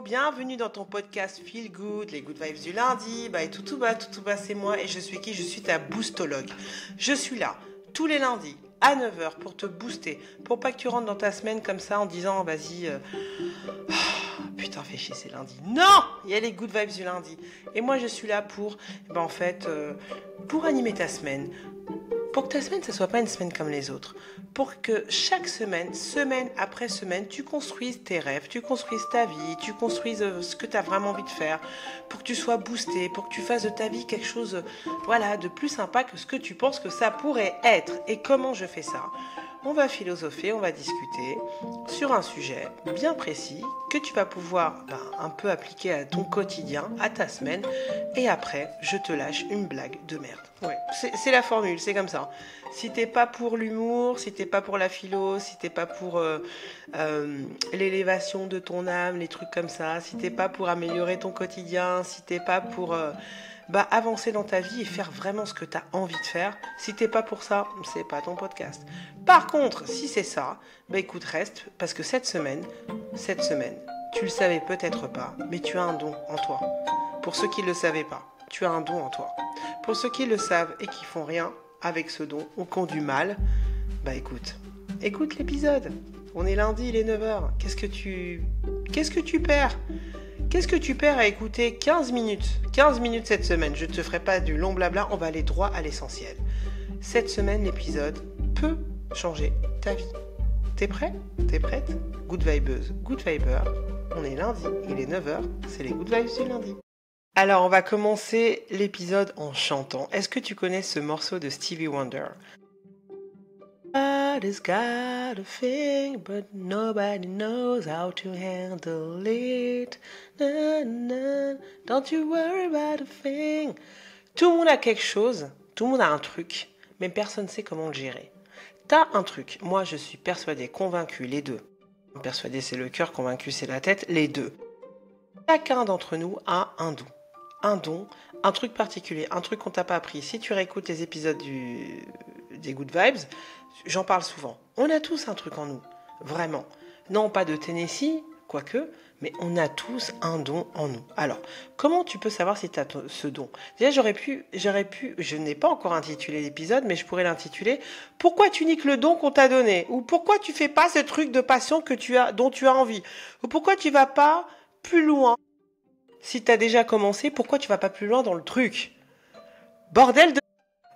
Bienvenue dans ton podcast Feel Good, les Good Vibes du lundi. Et tout bas, c'est moi et je suis qui? Je suis ta boostologue. Je suis là tous les lundis à 9h pour te booster, pour pas que tu rentres dans ta semaine comme ça en disant vas-y, putain fais chier c'est lundi. Non, il y a les Good Vibes du lundi. Et moi je suis là pour, pour animer ta semaine. Pour que ta semaine, ça soit pas une semaine comme les autres. Pour que chaque semaine, semaine après semaine, tu construises tes rêves, tu construises ta vie, tu construises ce que tu as vraiment envie de faire. Pour que tu sois boosté, pour que tu fasses de ta vie quelque chose de plus sympa que ce que tu penses que ça pourrait être. Et comment je fais ça ? On va philosopher, on va discuter sur un sujet bien précis que tu vas pouvoir un peu appliquer à ton quotidien, à ta semaine. Et après, je te lâche une blague de merde. Ouais, c'est la formule, c'est comme ça. Si t'es pas pour l'humour, si t'es pas pour la philo, si t'es pas pour l'élévation de ton âme, les trucs comme ça, si t'es pas pour améliorer ton quotidien, si t'es pas pour avancer dans ta vie et faire vraiment ce que t'as envie de faire, si t'es pas pour ça, c'est pas ton podcast. Par contre, si c'est ça, écoute, reste, parce que cette semaine, tu le savais peut-être pas, mais tu as un don en toi. Pour ceux qui le savaient pas, tu as un don en toi. Pour ceux qui le savent et qui font rien avec ce don ou qui ont du mal, écoute l'épisode. On est lundi, il est 9h. Qu'est-ce que tu perds ? Qu'est-ce que tu perds à écouter 15 minutes cette semaine ? Je ne te ferai pas du long blabla, on va aller droit à l'essentiel. Cette semaine, l'épisode peut changer ta vie. T'es prêt ? T'es prête ? Good vibeuse, good viber. On est lundi, il est 9h, c'est les good vibes du lundi. Alors, on va commencer l'épisode en chantant. Est-ce que tu connais ce morceau de Stevie Wonder ? Everybody's got a thing, but nobody knows how to handle it. Na, na, don't you worry about a thing. Tout le monde a quelque chose, tout le monde a un truc, mais personne ne sait comment le gérer. T'as un truc, moi je suis persuadée, convaincue, les deux. Persuadée c'est le cœur, convaincue c'est la tête, les deux. Chacun d'entre nous a un don, un truc particulier, un truc qu'on t'a pas appris. Si tu réécoutes les épisodes des Good Vibes, j'en parle souvent. On a tous un truc en nous, vraiment. Non, pas de Tennessee, quoique, mais on a tous un don en nous. Alors, comment tu peux savoir si tu as ce don ? Déjà, j'aurais pu, je n'ai pas encore intitulé l'épisode, mais je pourrais l'intituler « Pourquoi tu niques le don qu'on t'a donné ?» ou « Pourquoi tu fais pas ce truc de passion dont tu as envie ?» ou « Pourquoi tu vas pas plus loin ?» Si tu as déjà commencé, pourquoi tu vas pas plus loin dans le truc ? Bordel de...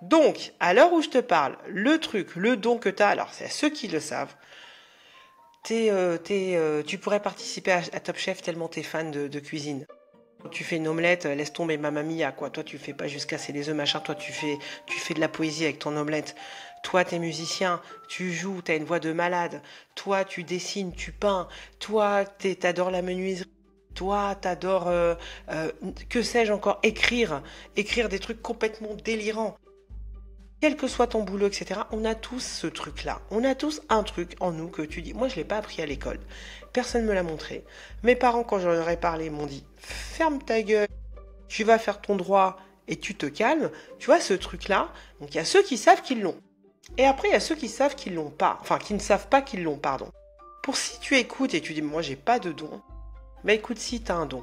Donc, à l'heure où je te parle, le truc, le don que tu as, alors c'est à ceux qui le savent, tu pourrais participer à Top Chef tellement tu es fan de cuisine. Tu fais une omelette, laisse tomber Mamma Mia, quoi. Toi, tu fais pas juste casser les œufs, machin. Toi, tu fais de la poésie avec ton omelette. Toi, t'es musicien, tu joues, t'as une voix de malade. Toi, tu dessines, tu peins. Toi, t'adores la menuiserie. Toi, t'adores, que sais-je encore, écrire des trucs complètement délirants. Quel que soit ton boulot, etc., on a tous ce truc-là. On a tous un truc en nous que tu dis. Moi, je ne l'ai pas appris à l'école. Personne ne me l'a montré. Mes parents, quand j'en leur ai parlé, m'ont dit « Ferme ta gueule, tu vas faire ton droit et tu te calmes. » Tu vois, ce truc-là, donc il y a ceux qui savent qu'ils l'ont. Et après, il y a ceux qui savent qu'ils l'ont pas. Enfin, qui ne savent pas qu'ils l'ont, pardon. Pour si tu écoutes et tu dis « Moi, j'ai pas de don », écoute, si tu as un don,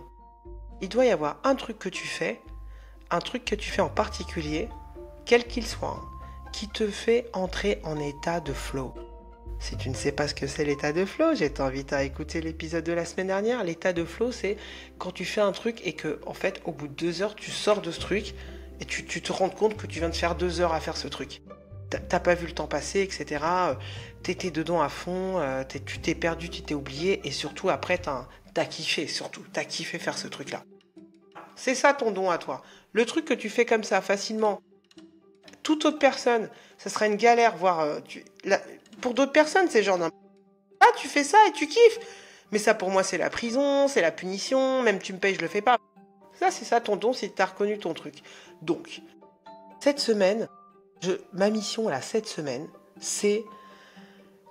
il doit y avoir un truc que tu fais en particulier, quel qu'il soit, qui te fait entrer en état de flow. Si tu ne sais pas ce que c'est l'état de flow, je t'invite à écouter l'épisode de la semaine dernière. L'état de flow, c'est quand tu fais un truc et que, en fait, au bout de 2 heures, tu sors de ce truc et tu te rends compte que tu viens de faire 2 heures à faire ce truc. T'as pas vu le temps passer, etc. T'étais dedans à fond, tu t'es perdu, tu t'es oublié et surtout, après, t'as kiffé, surtout. T'as kiffé faire ce truc-là. C'est ça ton don à toi. Le truc que tu fais comme ça, facilement. Toute autre personne, ça sera une galère, voire... pour d'autres personnes, c'est genre... Ah, tu fais ça et tu kiffes. Mais ça, pour moi, c'est la prison, c'est la punition. Même tu me payes, je le fais pas. Ça, c'est ça ton don, si t'as reconnu ton truc. Donc, cette semaine, ma mission, là, cette semaine, c'est...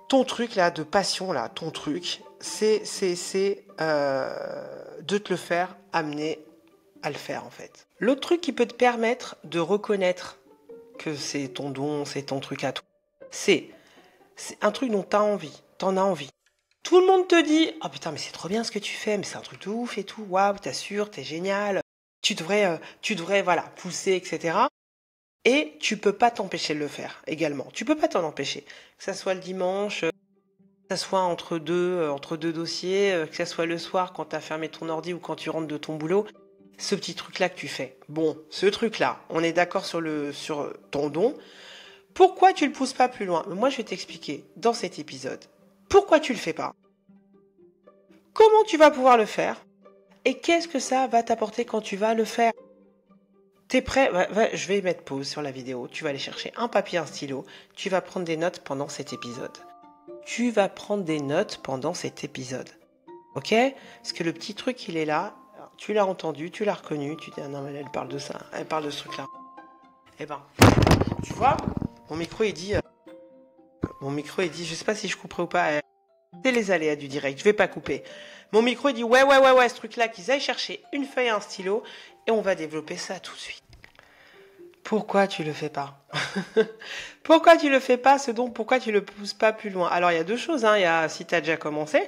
Ton truc, là, de passion, là, ton truc, c'est de te le faire amener à le faire, en fait. L'autre truc qui peut te permettre de reconnaître que c'est ton don, c'est ton truc à toi, c'est un truc dont t'en as envie. Tout le monde te dit « Oh putain, mais c'est trop bien ce que tu fais, mais c'est un truc de ouf et tout, waouh, t'assures, t'es génial, tu devrais, voilà, pousser, etc. » Et tu peux pas t'empêcher de le faire également. Tu peux pas t'en empêcher. Que ça soit le dimanche, que ça soit entre deux dossiers, que ça soit le soir quand t'as fermé ton ordi ou quand tu rentres de ton boulot. Ce petit truc-là que tu fais. Bon, ce truc-là, on est d'accord sur ton don. Pourquoi tu le pousses pas plus loin? Moi, je vais t'expliquer dans cet épisode. Pourquoi tu le fais pas? Comment tu vas pouvoir le faire? Et qu'est-ce que ça va t'apporter quand tu vas le faire? T'es prêt? Je vais mettre pause sur la vidéo. Tu vas aller chercher un papier, un stylo. Tu vas prendre des notes pendant cet épisode. Tu vas prendre des notes pendant cet épisode. Ok? Parce que le petit truc, il est là. Tu l'as entendu, tu l'as reconnu. Tu dis, ah non, mais elle parle de ça. Elle parle de ce truc-là. Eh ben, tu vois, mon micro, il dit, je sais pas si je couperai ou pas. C'est les aléas du direct, je vais pas couper. Mon micro, il dit, ouais, ce truc-là, qu'ils aillent chercher une feuille et un stylo, et on va développer ça tout de suite. Pourquoi tu le fais pas? Pourquoi tu le fais pas, pourquoi tu le pousses pas plus loin? Alors, il y a deux choses, hein. Il y a, si tu as déjà commencé,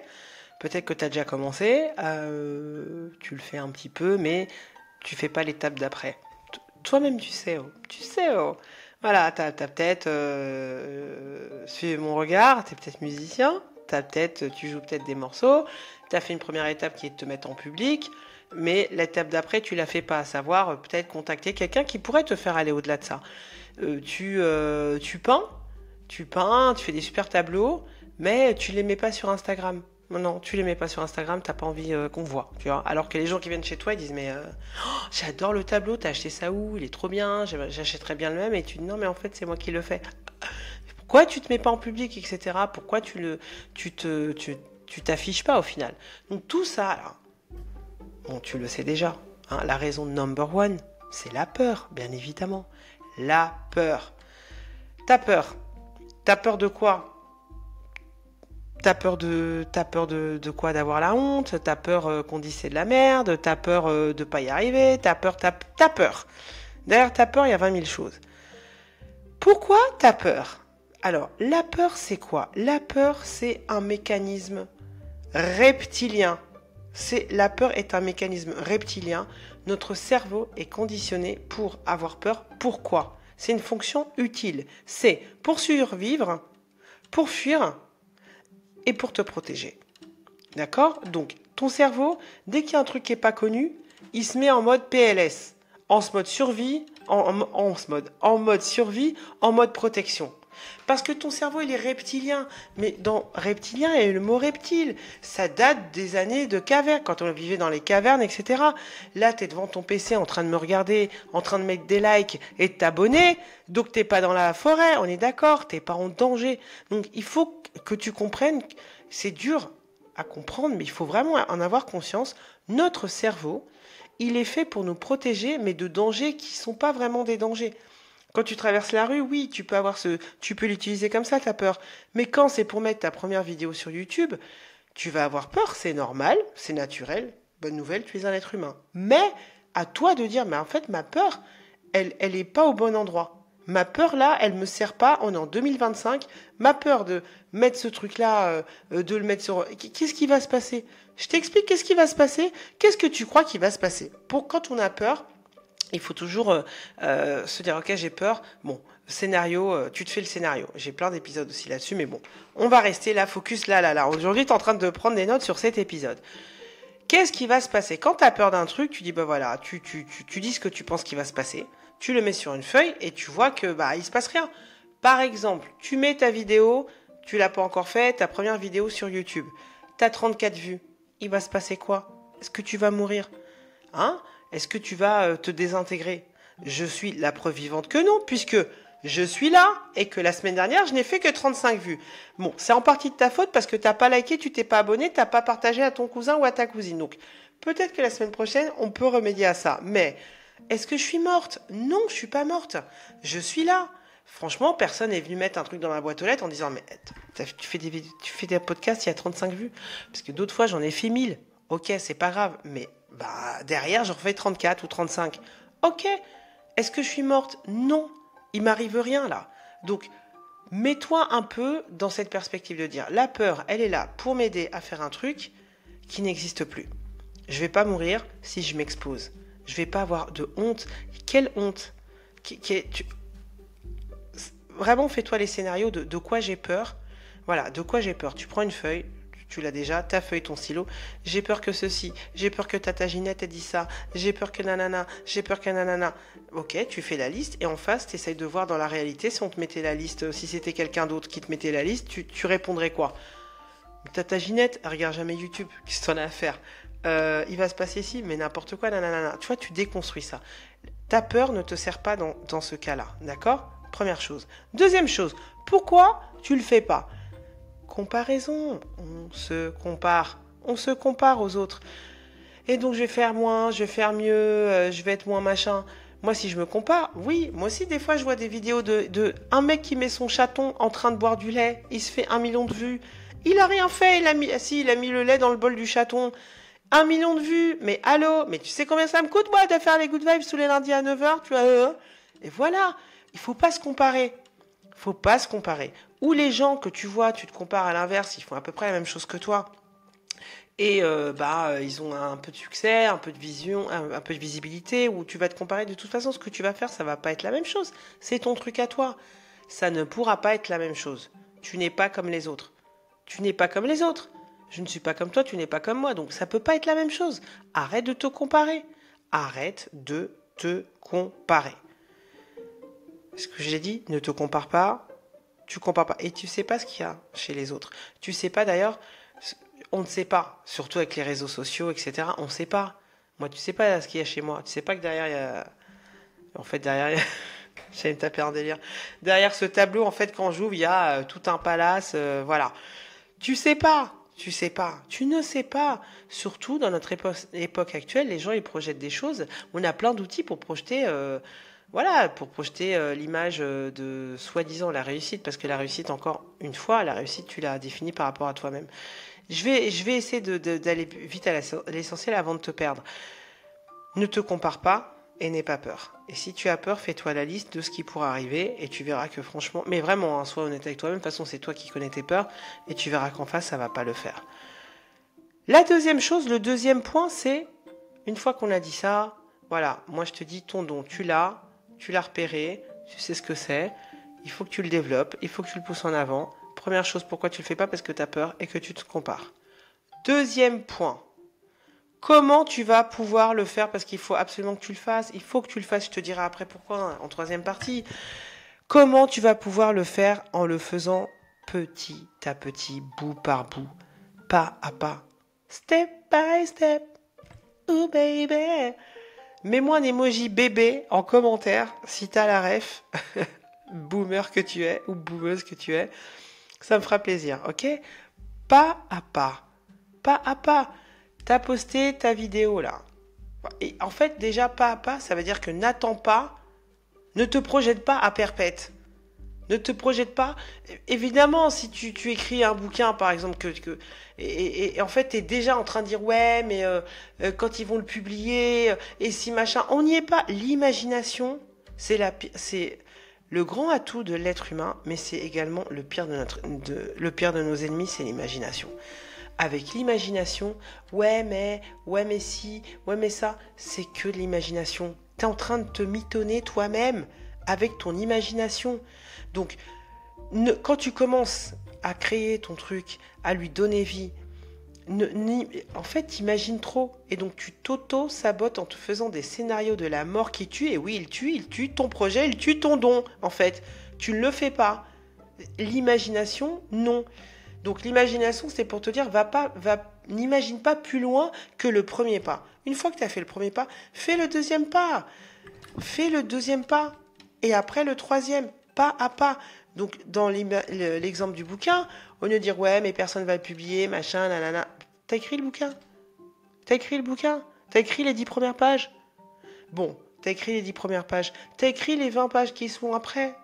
peut-être que tu as déjà commencé, tu le fais un petit peu, mais tu fais pas l'étape d'après. Toi-même, tu sais, Voilà, t'as peut-être suivi mon regard, t'es peut-être musicien, tu joues peut-être des morceaux, t'as fait une première étape qui est de te mettre en public, mais l'étape d'après, tu la fais pas, à savoir peut-être contacter quelqu'un qui pourrait te faire aller au-delà de ça. Tu peins, tu fais des super tableaux, mais tu les mets pas sur Instagram. Non, tu les mets pas sur Instagram, t'as pas envie qu'on voit, tu vois. Alors que les gens qui viennent chez toi, ils disent mais j'adore le tableau, t'as acheté ça où? Il est trop bien, j'achèterais bien le même. Et tu dis non mais en fait c'est moi qui le fais. Pourquoi tu te mets pas en public, etc. Pourquoi tu t'affiches pas au final? Donc tout ça, là, bon tu le sais déjà. Hein, la raison number one, c'est la peur, bien évidemment. La peur. T'as peur. T'as peur de quoi? T'as peur de quoi? D'avoir la honte? T'as peur qu'on dise c'est de la merde? T'as peur de pas y arriver? T'as peur. Derrière ta peur, il y a 20 000 choses. Pourquoi t'as peur? Alors, la peur, c'est quoi? La peur, c'est un mécanisme reptilien. La peur est un mécanisme reptilien. Notre cerveau est conditionné pour avoir peur. Pourquoi? C'est une fonction utile. C'est pour survivre, pour fuir, et pour te protéger. D'accord? Donc, ton cerveau, dès qu'il y a un truc qui n'est pas connu, il se met en mode PLS, en mode survie, en mode survie, en mode protection. Parce que ton cerveau, il est reptilien. Mais dans reptilien, il y a le mot reptile. Ça date des années de cavernes, quand on vivait dans les cavernes, etc. Là, tu es devant ton PC en train de me regarder, en train de mettre des likes et de t'abonner. Donc, t'es pas dans la forêt, on est d'accord, t'es pas en danger. Donc, il faut que tu comprennes, c'est dur à comprendre, mais il faut vraiment en avoir conscience. Notre cerveau, il est fait pour nous protéger, mais de dangers qui sont pas vraiment des dangers. Quand tu traverses la rue, oui, tu peux l'utiliser comme ça, ta peur. Mais quand c'est pour mettre ta première vidéo sur YouTube, tu vas avoir peur, c'est normal, c'est naturel. Bonne nouvelle, tu es un être humain. Mais à toi de dire, mais en fait, ma peur, elle est pas au bon endroit. Ma peur là, elle me sert pas, on est en 2025, ma peur de mettre ce truc-là, de le mettre sur... Qu'est-ce qui va se passer? Je t'explique qu'est-ce qui va se passer. Qu'est-ce que tu crois qui va se passer? Quand on a peur, il faut toujours se dire, ok, j'ai peur. Bon, scénario, tu te fais le scénario. J'ai plein d'épisodes aussi là-dessus, mais bon, on va rester là, focus là. Aujourd'hui, tu es en train de prendre des notes sur cet épisode. Qu'est-ce qui va se passer? Quand tu as peur d'un truc, tu dis, bah voilà, tu dis ce que tu penses qu'il va se passer. Tu le mets sur une feuille et tu vois que il se passe rien. Par exemple, tu mets ta vidéo, tu l'as pas encore fait, ta première vidéo sur YouTube. Tu as 34 vues. Il va se passer quoi? Est-ce que tu vas mourir? Hein? Est-ce que tu vas te désintégrer? Je suis la preuve vivante que non, puisque je suis là et que la semaine dernière, je n'ai fait que 35 vues. Bon, c'est en partie de ta faute parce que tu n'as pas liké, tu t'es pas abonné, tu n'as pas partagé à ton cousin ou à ta cousine. Donc, peut-être que la semaine prochaine, on peut remédier à ça. Mais est-ce que je suis morte? Non, je suis pas morte. Je suis là. Franchement, personne n'est venu mettre un truc dans ma boîte aux lettres en disant, mais tu fais des podcasts, il y a 35 vues. Parce que d'autres fois, j'en ai fait 1000. Ok, c'est pas grave, mais derrière, j'en refais 34 ou 35. Ok, est-ce que je suis morte? Non, il m'arrive rien là. Donc, Mets-toi un peu dans cette perspective de dire, la peur, elle est là pour m'aider à faire un truc qui n'existe plus. Je vais pas mourir si je m'expose. Je vais pas avoir de honte. Quelle honte? Vraiment, fais-toi les scénarios de quoi j'ai peur. Voilà, de quoi j'ai peur. Tu prends une feuille, tu l'as déjà, ta feuille, ton stylo. J'ai peur que ceci, j'ai peur que Tata Ginette ait dit ça, j'ai peur que nanana, j'ai peur que nanana. Ok, tu fais la liste et en face, tu essayes de voir dans la réalité si on te mettait la liste, si c'était quelqu'un d'autre qui te mettait la liste, tu répondrais quoi? Tata Ginette, elle regarde jamais YouTube, qu'est-ce que t'en as à faire? Il va se passer ci, mais n'importe quoi, nanana. Tu vois, tu déconstruis ça. Ta peur ne te sert pas dans ce cas-là, d'accord? Première chose. Deuxième chose, pourquoi tu le fais pas? Comparaison, on se compare aux autres. Et donc je vais faire moins, je vais faire mieux, je vais être moins machin. Moi si je me compare, oui, moi aussi des fois je vois des vidéos de un mec qui met son chaton en train de boire du lait, il se fait 1 million de vues. Il a rien fait, il a mis le lait dans le bol du chaton. 1 million de vues, mais allô, mais tu sais combien ça me coûte moi de faire les good vibes tous les lundis à 9h, tu vois, et voilà, il faut pas se comparer. Faut pas se comparer. Ou les gens que tu vois, tu te compares à l'inverse, ils font à peu près la même chose que toi. Et ils ont un peu de succès, un peu de vision, un peu de visibilité, où tu vas te comparer. De toute façon, ce que tu vas faire, ça va pas être la même chose. C'est ton truc à toi. Ça ne pourra pas être la même chose. Tu n'es pas comme les autres. Tu n'es pas comme les autres. Je ne suis pas comme toi, tu n'es pas comme moi. Donc ça peut pas être la même chose. Arrête de te comparer. Arrête de te comparer. Ce que j'ai dit, ne te compare pas. Tu compares pas. Et tu sais pas ce qu'il y a chez les autres. Tu sais pas d'ailleurs, on ne sait pas. Surtout avec les réseaux sociaux, etc. On ne sait pas. Moi, tu sais pas ce qu'il y a chez moi. Tu sais pas que derrière, il y a... En fait, derrière, il y a... J'allais me taper un délire. Derrière ce tableau, en fait, quand j'ouvre, il y a tout un palace. Voilà. Tu sais pas. Tu sais pas. Tu ne sais pas. Surtout dans notre époque actuelle, les gens, ils projettent des choses. On a plein d'outils pour projeter... voilà, pour projeter l'image de soi-disant la réussite, parce que la réussite, encore une fois, la réussite, tu l'as définie par rapport à toi-même. Je vais essayer d'aller vite à l'essentiel avant de te perdre. Ne te compare pas et n'aie pas peur. Et si tu as peur, fais-toi la liste de ce qui pourra arriver et tu verras que franchement, mais vraiment, hein, sois honnête avec toi-même, de toute façon, c'est toi qui connais tes peurs et tu verras qu'en face, ça va pas le faire. La deuxième chose, le deuxième point, c'est, une fois qu'on a dit ça, voilà, moi je te dis, ton don, tu l'as repéré, tu sais ce que c'est, il faut que tu le développes, il faut que tu le pousses en avant. Première chose, pourquoi tu le fais pas? Parce que tu as peur et que tu te compares. Deuxième point, comment tu vas pouvoir le faire? Parce qu'il faut absolument que tu le fasses. Il faut que tu le fasses, je te dirai après pourquoi en troisième partie. Comment tu vas pouvoir le faire? En le faisant petit à petit, bout par bout, pas à pas, step by step. Oh baby. Mets-moi un emoji bébé en commentaire si t'as la ref, boomer que tu es ou boomeuse que tu es. Ça me fera plaisir, ok? Pas à pas. Pas à pas. T'as posté ta vidéo là. Et en fait, déjà pas à pas, ça veut dire que n'attends pas, ne te projette pas à perpète. Ne te projette pas. Évidemment, si tu écris un bouquin, par exemple, et en fait, tu es déjà en train de dire, ouais, mais quand ils vont le publier, et si machin, on n'y est pas. L'imagination, c'est le grand atout de l'être humain, mais c'est également le pire le pire de nos ennemis, c'est l'imagination. Avec l'imagination, ouais mais si, ouais mais ça, c'est que de l'imagination. T'es en train de te mitonner toi-même avec ton imagination. Donc, quand tu commences à créer ton truc, à lui donner vie, en fait, t'imagines trop. Et donc, tu t'auto-sabotes en te faisant des scénarios de la mort qui tue. Et oui, il tue ton projet, il tue ton don. En fait, tu ne le fais pas. L'imagination, non. Donc l'imagination, c'est pour te dire, n'imagine pas plus loin que le premier pas. Une fois que tu as fait le premier pas, fais le deuxième pas. Fais le deuxième pas. Et après le troisième, pas à pas. Donc dans l'exemple du bouquin, au lieu de dire, ouais, mais personne ne va le publier, machin, nanana. T'as écrit le bouquin. T'as écrit le bouquin. T'as écrit les 10 premières pages. Bon, t'as écrit les 10 premières pages. T'as écrit les 20 pages qui sont après.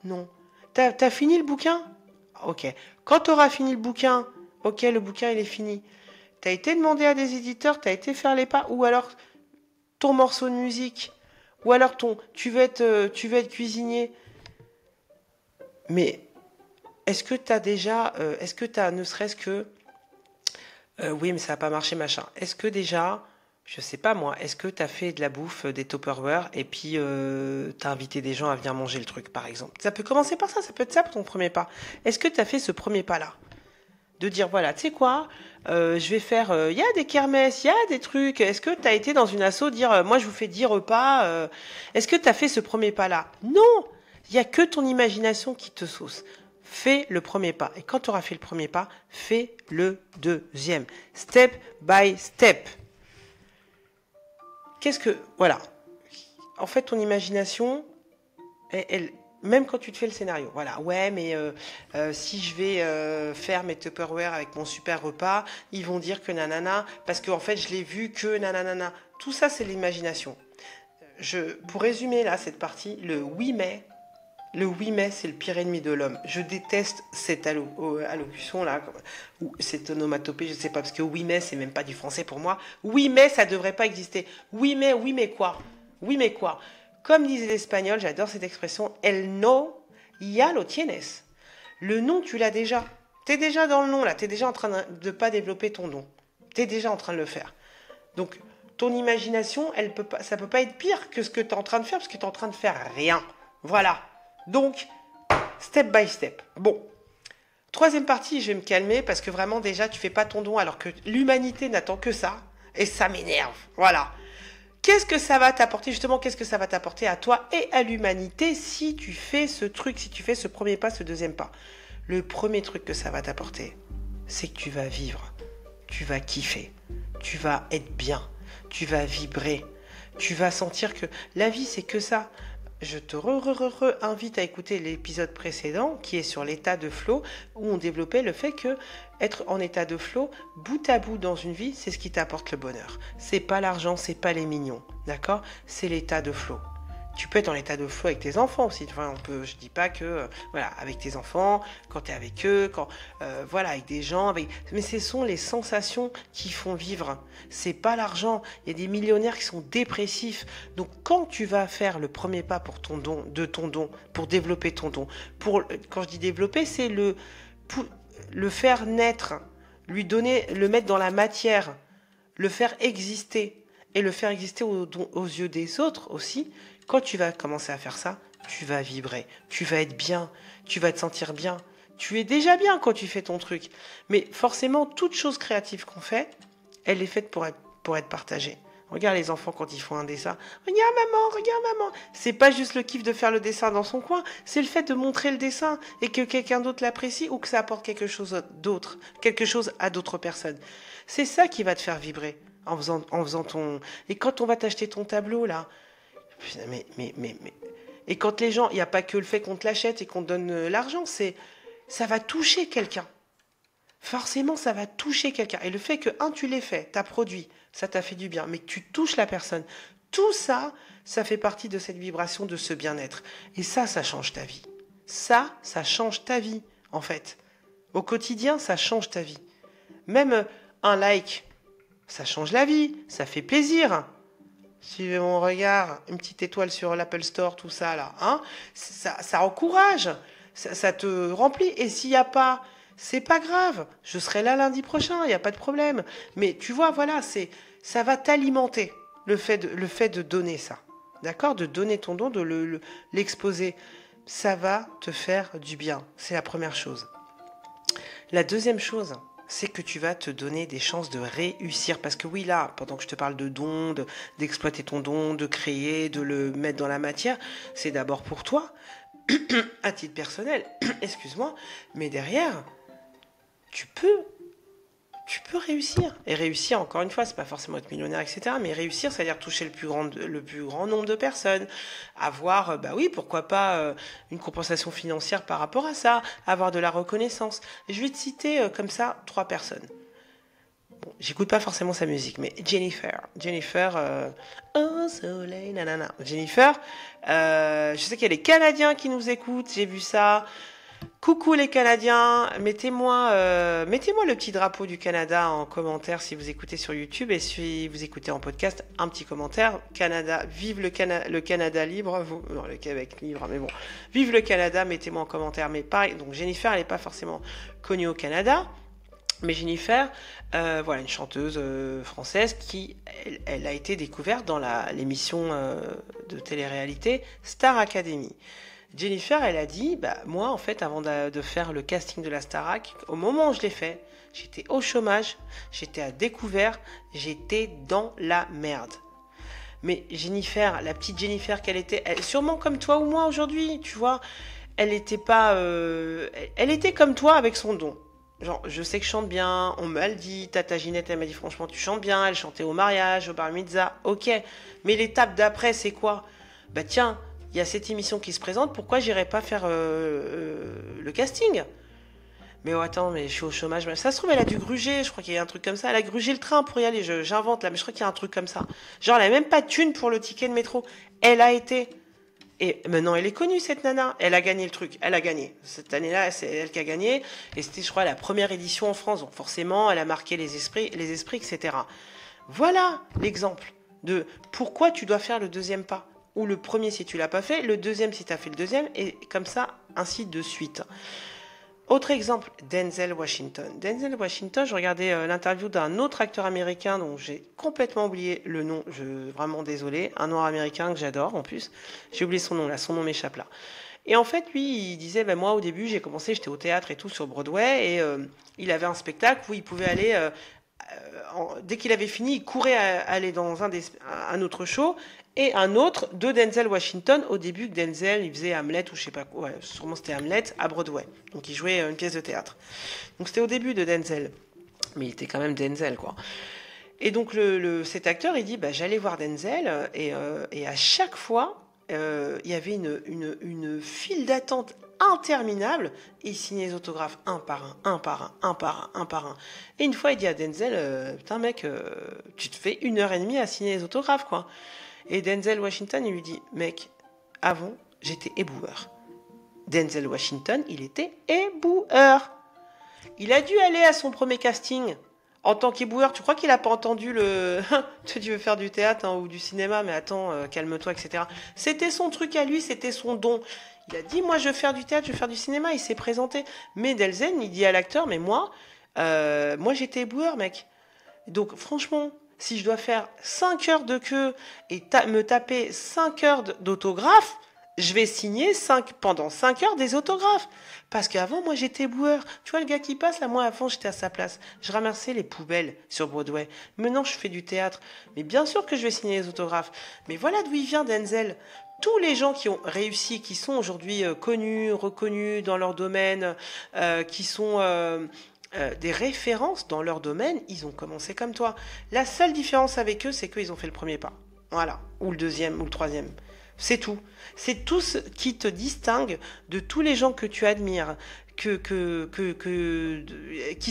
Non. T'as fini le bouquin. Ok. Quand tu auras fini le bouquin, ok, le bouquin il est fini. Tu as été demandé à des éditeurs, tu as été faire les pas, ou alors ton morceau de musique, ou alors tu veux être cuisinier. Mais est-ce que tu as ne serait-ce que, oui, mais ça n'a pas marché, machin. Est-ce que déjà, je sais pas moi, est-ce que tu as fait de la bouffe, des Tupperware, et puis tu as invité des gens à venir manger le truc, par exemple? Ça peut commencer par ça peut être ça pour ton premier pas. Est-ce que tu as fait ce premier pas-là? De dire, voilà, tu sais quoi, je vais faire, il y a des kermesses, il y a des trucs. Est-ce que tu as été dans une asso dire, moi je vous fais 10 repas, est-ce que tu as fait ce premier pas-là? Non, il y a que ton imagination qui te sauce. Fais le premier pas. Et quand tu auras fait le premier pas, fais le deuxième. Step by step. Voilà. En fait, ton imagination, même quand tu te fais le scénario, voilà, ouais, mais si je vais faire mes Tupperware avec mon super repas, ils vont dire que nanana, parce qu'en fait, je l'ai vu que nanana. Tout ça, c'est l'imagination. Pour résumer là cette partie, le oui mais, c'est le pire ennemi de l'homme. Je déteste cette allocution là, ou cette onomatopée, je sais pas, parce que oui mais, c'est même pas du français pour moi. Oui mais, ça devrait pas exister. Oui mais quoi? Oui mais quoi? Comme disait l'Espagnol, j'adore cette expression, el no ya lo tienes. Le nom, tu l'as déjà. T'es déjà dans le nom, là. T'es déjà en train de pas développer ton don. T'es déjà en train de le faire. Donc, ton imagination, ça peut pas être pire que ce que t'es en train de faire, parce que t'es en train de faire rien. Voilà. Donc, step by step. Bon. Troisième partie, je vais me calmer, parce que vraiment, déjà, tu fais pas ton don, alors que l'humanité n'attend que ça. Et ça m'énerve. Voilà. Qu'est-ce que ça va t'apporter, justement, qu'est-ce que ça va t'apporter à toi et à l'humanité si tu fais ce truc, si tu fais ce premier pas, ce deuxième pas? Le premier truc que ça va t'apporter, c'est que tu vas vivre, tu vas kiffer, tu vas être bien, tu vas vibrer, tu vas sentir que la vie, c'est que ça. Je te invite à écouter l'épisode précédent qui est sur l'état de flow, où on développait le fait que être en état de flow, bout à bout dans une vie, c'est ce qui t'apporte le bonheur. C'est pas l'argent, c'est pas les millions, d'accord? C'est l'état de flow. Tu peux être en état de flow avec tes enfants aussi. Enfin, je dis pas que, voilà, avec tes enfants, quand tu es avec eux, voilà, avec des gens, mais ce sont les sensations qui font vivre. C'est pas l'argent. Il y a des millionnaires qui sont dépressifs. Donc, quand tu vas faire le premier pas pour ton don, pour développer ton don, quand je dis développer, c'est le faire naître, lui donner, le mettre dans la matière, le faire exister et le faire exister aux yeux des autres aussi. Quand tu vas commencer à faire ça, tu vas vibrer, tu vas être bien, tu vas te sentir bien. Tu es déjà bien quand tu fais ton truc. Mais forcément, toute chose créative qu'on fait, elle est faite pour être partagée. Regarde les enfants quand ils font un dessin. Regarde maman. C'est pas juste le kiff de faire le dessin dans son coin, c'est le fait de montrer le dessin et que quelqu'un d'autre l'apprécie ou que ça apporte quelque chose d'autre, quelque chose à d'autres personnes. C'est ça qui va te faire vibrer en faisant ton... Et quand on va t'acheter ton tableau là, mais... Et quand les gens, il n'y a pas que le fait qu'on te l'achète et qu'on te donne l'argent, ça va toucher quelqu'un. Forcément, ça va toucher quelqu'un. Et le fait que, tu l'aies fait, t'as produit, ça t'a fait du bien, mais que tu touches la personne, tout ça, ça fait partie de cette vibration, de ce bien-être. Et ça change ta vie. Ça change ta vie, en fait. Au quotidien, ça change ta vie. Même un like, ça change la vie, ça fait plaisir. Suivez mon regard, une petite étoile sur l'Apple Store, tout ça là, hein, ça encourage, ça te remplit. Et s'il n'y a pas, c'est pas grave, je serai là lundi prochain, il n'y a pas de problème. Mais tu vois, voilà, ça va t'alimenter, le fait de donner ça, d'accord, de donner ton don, de l'exposer, ça va te faire du bien. C'est la première chose. La deuxième chose, c'est que tu vas te donner des chances de réussir. Parce que oui, là, pendant que je te parle de don, d'exploiter ton don, de créer, de le mettre dans la matière, c'est d'abord pour toi, à titre personnel, excuse-moi, mais derrière, tu peux réussir. Et réussir, encore une fois, c'est pas forcément être millionnaire, etc. Mais réussir, c'est-à-dire toucher le plus grand nombre de personnes. Avoir, oui, pourquoi pas une compensation financière par rapport à ça. Avoir de la reconnaissance. Et je vais te citer comme ça 3 personnes. Bon, j'écoute pas forcément sa musique, mais Jennifer, oh soleil, nanana. Jennifer, je sais qu'il y a les Canadiens qui nous écoutent, j'ai vu ça. Coucou les Canadiens, mettez-moi le petit drapeau du Canada en commentaire si vous écoutez sur YouTube et si vous écoutez en podcast, un petit commentaire. Canada, vive le Canada libre, non le Québec libre, mais bon, vive le Canada, mettez-moi en commentaire. Mais pareil, donc Jennifer, elle n'est pas forcément connue au Canada, mais Jennifer, voilà, une chanteuse française qui, elle a été découverte dans l'émission de télé-réalité Star Academy. Jennifer, elle a dit, bah moi en fait, avant de faire le casting de la Starac, au moment où je l'ai fait, j'étais au chômage, j'étais à découvert, j'étais dans la merde. Mais Jennifer, la petite Jennifer qu'elle était, sûrement comme toi ou moi aujourd'hui, tu vois, elle était pas, elle était comme toi avec son don. Genre, je sais que je chante bien, on m'a le dit, Tata Ginette, elle m'a dit franchement tu chantes bien, elle chantait au mariage, au bar mitzvah, ok. Mais l'étape d'après, c'est quoi? Bah tiens, il y a cette émission qui se présente, pourquoi j'irais pas faire le casting? Mais oh, attends, mais je suis au chômage. Ça se trouve, elle a dû gruger, je crois qu'il y a un truc comme ça. Elle a grugé le train pour y aller, j'invente là, mais je crois qu'il y a un truc comme ça. Genre, elle a même pas de thune pour le ticket de métro. Elle a été. Et maintenant, elle est connue, cette nana. Elle a gagné le truc. Elle a gagné. Cette année-là, c'est elle qui a gagné. Et c'était, je crois, la première édition en France. Donc forcément, elle a marqué les esprits, etc. Voilà l'exemple de pourquoi tu dois faire le deuxième pas. Ou le premier si tu l'as pas fait, le deuxième si tu as fait le deuxième, et comme ça, ainsi de suite. Autre exemple, Denzel Washington. Denzel Washington, je regardais l'interview d'un autre acteur américain dont j'ai complètement oublié le nom, vraiment désolé, un noir américain que j'adore en plus. J'ai oublié son nom là, son nom m'échappe là. Et en fait, lui, il disait, ben moi au début, j'ai commencé, j'étais au théâtre et tout sur Broadway, et il avait un spectacle où il pouvait aller dès qu'il avait fini, il courait à aller dans un autre show et un autre de Denzel Washington au début que Denzel il faisait Hamlet ou je sais pas quoi, ouais, sûrement c'était Hamlet à Broadway. Donc il jouait une pièce de théâtre. Donc c'était au début de Denzel, mais il était quand même Denzel quoi. Et donc cet acteur il dit bah j'allais voir Denzel et à chaque fois il y avait une file d'attente interminable et il signait les autographes un par un, un par un, un par un, un par un. Et une fois il dit à Denzel putain mec tu te fais 1h30 à signer les autographes quoi. Et Denzel Washington il lui dit mec avant j'étais éboueur. Denzel Washington il était éboueur. Il a dû aller à son premier casting en tant qu'éboueur. Tu crois qu'il a pas entendu le tu veux faire du théâtre hein, ou du cinéma mais attends calme-toi etc. C'était son truc à lui, c'était son don. Il a dit moi je veux faire du théâtre, je veux faire du cinéma, il s'est présenté. Mais Delzen il dit à l'acteur mais moi j'étais éboueur mec. Donc franchement si je dois faire 5 heures de queue et me taper 5 heures d'autographe, je vais signer pendant 5 heures des autographes. Parce qu'avant, moi, j'étais boueur. Tu vois, le gars qui passe, là, moi, avant, j'étais à sa place. Je ramassais les poubelles sur Broadway. Maintenant, je fais du théâtre. Mais bien sûr que je vais signer les autographes. Mais voilà d'où il vient, Denzel. Tous les gens qui ont réussi, qui sont aujourd'hui connus, reconnus dans leur domaine, qui sont des références dans leur domaine, ils ont commencé comme toi. La seule différence avec eux, c'est qu'ils ont fait le premier pas. Voilà. Ou le deuxième, ou le troisième. C'est tout. C'est tout ce qui te distingue de tous les gens que tu admires, qui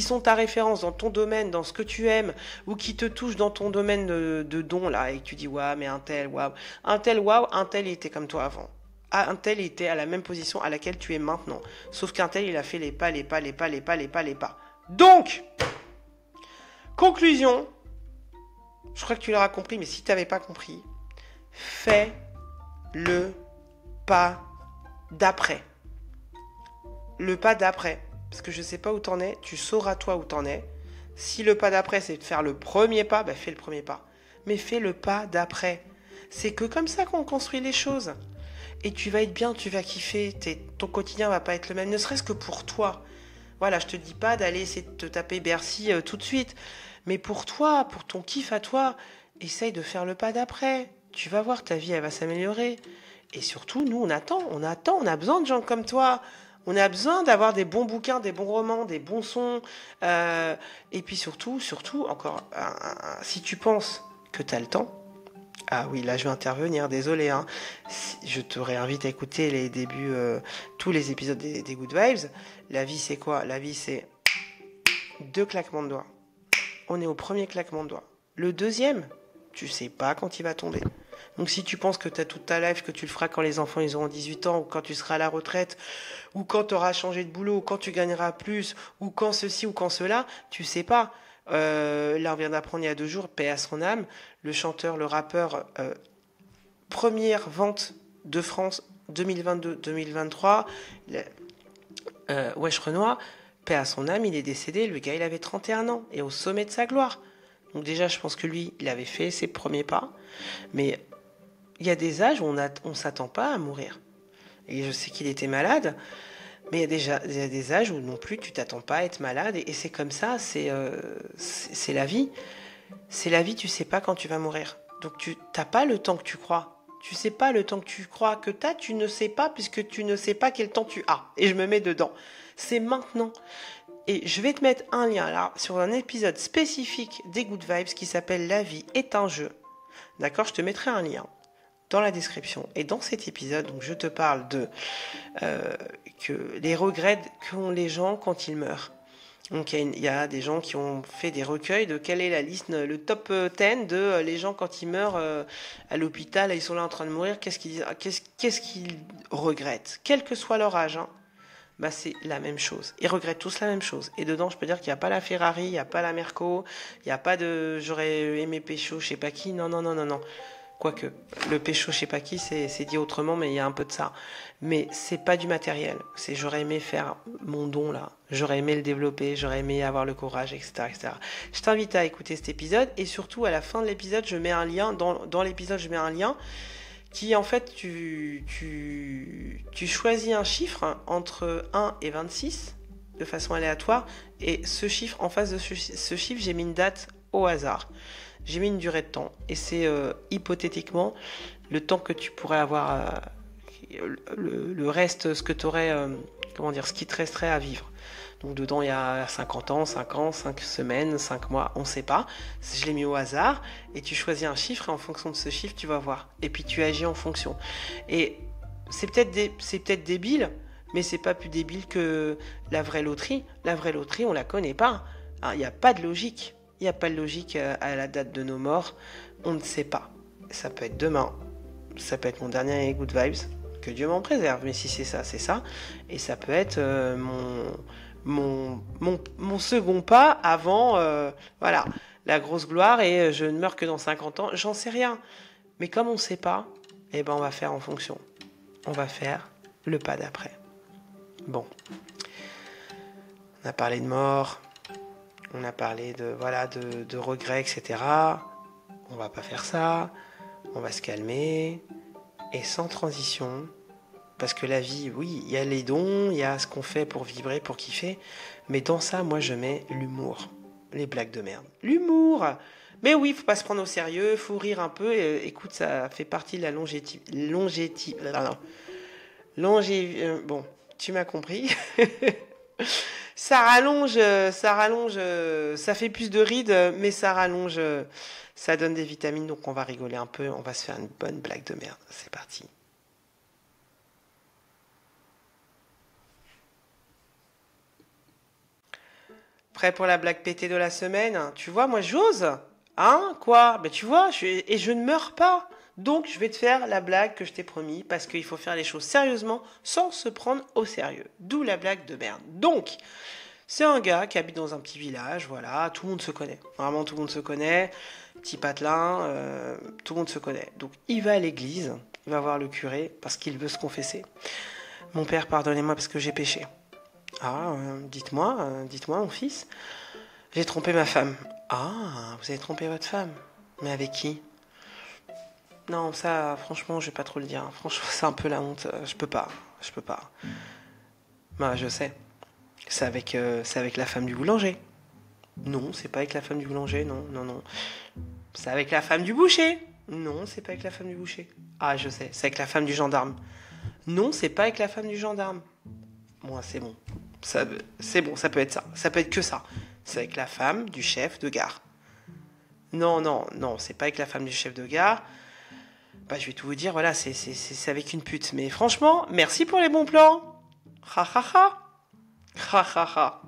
sont ta référence dans ton domaine, dans ce que tu aimes, ou qui te touchent dans ton domaine de don, là, et que tu dis, waouh, mais un tel, waouh. Un tel, il était comme toi avant. Ah, un tel, il était à la même position à laquelle tu es maintenant. Sauf qu'un tel, il a fait les pas. Donc, conclusion, je crois que tu l'auras compris, mais si tu n'avais pas compris, fais le pas d'après. Le pas d'après. Parce que je ne sais pas où t'en es, tu sauras toi où t'en es. Si le pas d'après, c'est de faire le premier pas, fais le premier pas. Mais fais le pas d'après. C'est que comme ça qu'on construit les choses. Et tu vas être bien, tu vas kiffer. Ton quotidien va pas être le même, ne serait-ce que pour toi. Voilà, je te dis pas d'aller essayer de te taper Bercy tout de suite. Mais pour toi, pour ton kiff à toi, essaye de faire le pas d'après. Tu vas voir, ta vie, elle va s'améliorer. Et surtout, nous, on a besoin de gens comme toi. On a besoin d'avoir des bons bouquins, des bons romans, des bons sons. Et puis surtout, encore, si tu penses que tu as le temps, ah oui, là, je vais intervenir, désolé. Hein. Je te réinvite à écouter les débuts, tous les épisodes des Good Vibes. La vie, c'est quoi? La vie, c'est 2 claquements de doigts. On est au premier claquement de doigts. Le deuxième, tu sais pas quand il va tomber. Donc si tu penses que tu as toute ta life, que tu le feras quand les enfants ils auront 18 ans, ou quand tu seras à la retraite, ou quand tu auras changé de boulot, ou quand tu gagneras plus, ou quand ceci, ou quand cela, tu sais pas. Là on vient d'apprendre il y a 2 jours, paix à son âme, le chanteur, le rappeur, première vente de France 2022-2023, Wesh Renoir, paix à son âme, il est décédé, le gars il avait 31 ans, et au sommet de sa gloire. Donc déjà je pense que lui, il avait fait ses premiers pas, mais il y a des âges où on s'attend pas à mourir. Et je sais qu'il était malade, mais il y a des âges où non plus tu t'attends pas à être malade. Et c'est comme ça, c'est la vie. C'est la vie, tu sais pas quand tu vas mourir. Donc tu n'as pas le temps que tu crois. Tu sais pas le temps que tu crois que tu as, tu ne sais pas puisque tu ne sais pas quel temps tu as. Et je me mets dedans. C'est maintenant. Et je vais te mettre un lien là sur un épisode spécifique des Good Vibes qui s'appelle La vie est un jeu. D'accord, je te mettrai un lien dans la description. Et dans cet épisode, donc je te parle de que les regrets qu'ont les gens quand ils meurent. Donc il y a des gens qui ont fait des recueils de quelle est la liste, le top 10 de les gens quand ils meurent à l'hôpital, ils sont là en train de mourir, qu'est-ce qu'ils disent, qu'est-ce qu'ils regrettent, quel que soit leur âge. Bah c'est la même chose. Ils regrettent tous la même chose. Et dedans, je peux dire qu'il n'y a pas la Ferrari, il n'y a pas la Merco, il n'y a pas de j'aurais aimé pécho, je sais pas qui. Non, non, non, non, non. Quoique, le pécho, je sais pas qui, c'est dit autrement, mais il y a un peu de ça. Mais c'est pas du matériel. C'est j'aurais aimé faire mon don là. J'aurais aimé le développer, j'aurais aimé avoir le courage, etc., etc. Je t'invite à écouter cet épisode et surtout à la fin de l'épisode, je mets un lien. Dans l'épisode, je mets un lien qui en fait tu choisis un chiffre entre 1 et 26 de façon aléatoire et ce chiffre, en face de ce chiffre, j'ai mis une date au hasard. J'ai mis une durée de temps et c'est hypothétiquement le temps que tu pourrais avoir, le reste, ce que tu aurais, ce qui te resterait à vivre. Donc dedans, il y a 50 ans, 5 ans, 5 semaines, 5 mois, on ne sait pas. Je l'ai mis au hasard et tu choisis un chiffre et en fonction de ce chiffre, tu vas voir. Et puis tu agis en fonction. Et c'est peut-être débile, mais c'est pas plus débile que la vraie loterie. La vraie loterie, on la connaît pas. Il n'y a pas de logique. Il n'y a pas de logique à la date de nos morts. On ne sait pas. Ça peut être demain. Ça peut être mon dernier Good Vibes. Que Dieu m'en préserve. Mais si c'est ça, c'est ça. Et ça peut être mon second pas avant voilà, la grosse gloire et je ne meurs que dans 50 ans. J'en sais rien. Mais comme on ne sait pas, eh ben on va faire en fonction. On va faire le pas d'après. Bon. On a parlé de mort. On a parlé de regrets, etc. On va pas faire ça. On va se calmer. Et sans transition. Parce que la vie, oui, il y a les dons, il y a ce qu'on fait pour vibrer, pour kiffer. Mais dans ça, moi, je mets l'humour. Les blagues de merde. L'humour! Mais oui, faut pas se prendre au sérieux, faut rire un peu. Et, écoute, ça fait partie de la bon, tu m'as compris. Ça rallonge, ça fait plus de rides, mais ça rallonge, ça donne des vitamines, donc on va rigoler un peu, on va se faire une bonne blague de merde. C'est parti. Prêt pour la blague pétée de la semaine? Tu vois, moi j'ose. Hein? Quoi? Ben tu vois, et je ne meurs pas. Donc je vais te faire la blague que je t'ai promis, parce qu'il faut faire les choses sérieusement, sans se prendre au sérieux. D'où la blague de merde. Donc, c'est un gars qui habite dans un petit village, voilà, tout le monde se connaît. Vraiment, tout le monde se connaît. Petit patelin, tout le monde se connaît. Donc il va à l'église, il va voir le curé, parce qu'il veut se confesser. Mon père, pardonnez-moi parce que j'ai péché. Ah, dites-moi, mon fils. J'ai trompé ma femme. Ah, vous avez trompé votre femme. Mais avec qui? Non, ça, franchement, je vais pas trop le dire. Franchement, c'est un peu la honte. Je peux pas. Bah, je sais. C'est avec la femme du boulanger. Non, c'est pas avec la femme du boulanger, non, non, non. C'est avec la femme du boucher. Non, c'est pas avec la femme du boucher. Ah, je sais, c'est avec la femme du gendarme. Non, c'est pas avec la femme du gendarme. Moi, c'est bon. C'est bon, ça peut être ça. Ça peut être que ça. C'est avec la femme du chef de gare. Non, non, non, c'est pas avec la femme du chef de gare. Bah, je vais tout vous dire, voilà, c'est avec une pute. Mais franchement, merci pour les bons plans. Ha ha ha. Ha ha ha.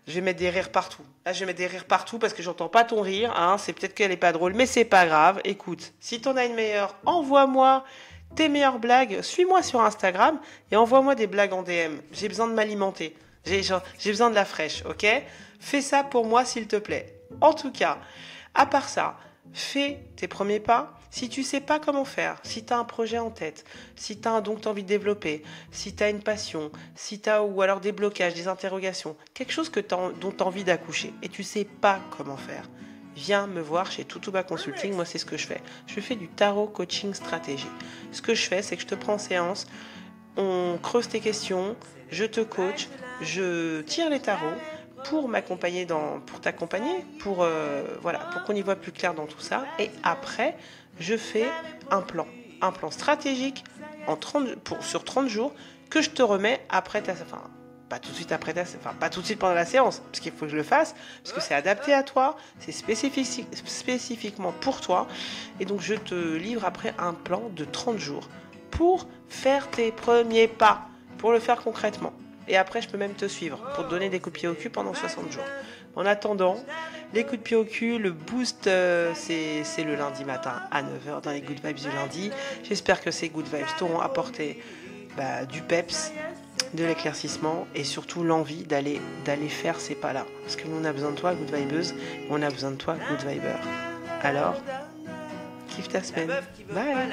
Je vais mettre des rires partout. Là, je vais mettre des rires partout parce que j'entends pas ton rire. Hein. C'est peut-être qu'elle est pas drôle, mais c'est pas grave. Écoute, si t'en as une meilleure, envoie-moi tes meilleures blagues. Suis-moi sur Instagram et envoie-moi des blagues en DM. J'ai besoin de m'alimenter. J'ai besoin de la fraîche, ok? Fais ça pour moi, s'il te plaît. En tout cas, à part ça, fais tes premiers pas. Si tu sais pas comment faire, si tu as un projet en tête, si tu as un don que tu as envie de développer, si tu as une passion, si tu as ou alors des blocages, des interrogations, quelque chose dont tu as envie d'accoucher et tu sais pas comment faire, viens me voir chez Tutuba Consulting. Moi, c'est ce que je fais. Je fais du tarot coaching stratégie. Ce que je fais, c'est que je te prends en séance, on creuse tes questions, je te coach, je tire les tarots pour m'accompagner pour t'accompagner, pour qu'on y voit plus clair dans tout ça. Et après, je fais un plan stratégique sur 30 jours que je te remets après pas tout de suite pas tout de suite pendant la séance, parce qu'il faut que je le fasse, parce que c'est adapté à toi, c'est spécifiquement pour toi. Et donc, je te livre après un plan de 30 jours pour faire tes premiers pas, pour le faire concrètement. Et après, je peux même te suivre pour te donner des coups de pied au cul pendant 60 jours. En attendant, les coups de pied au cul, le boost, c'est le lundi matin à 9h dans les Good Vibes du lundi. J'espère que ces Good Vibes t'auront apporté du peps, de l'éclaircissement et surtout l'envie d'aller faire ces pas-là. Parce que nous, on a besoin de toi, Good Vibeuse, et on a besoin de toi, Good Viber. Alors, kiffe ta semaine. Bye.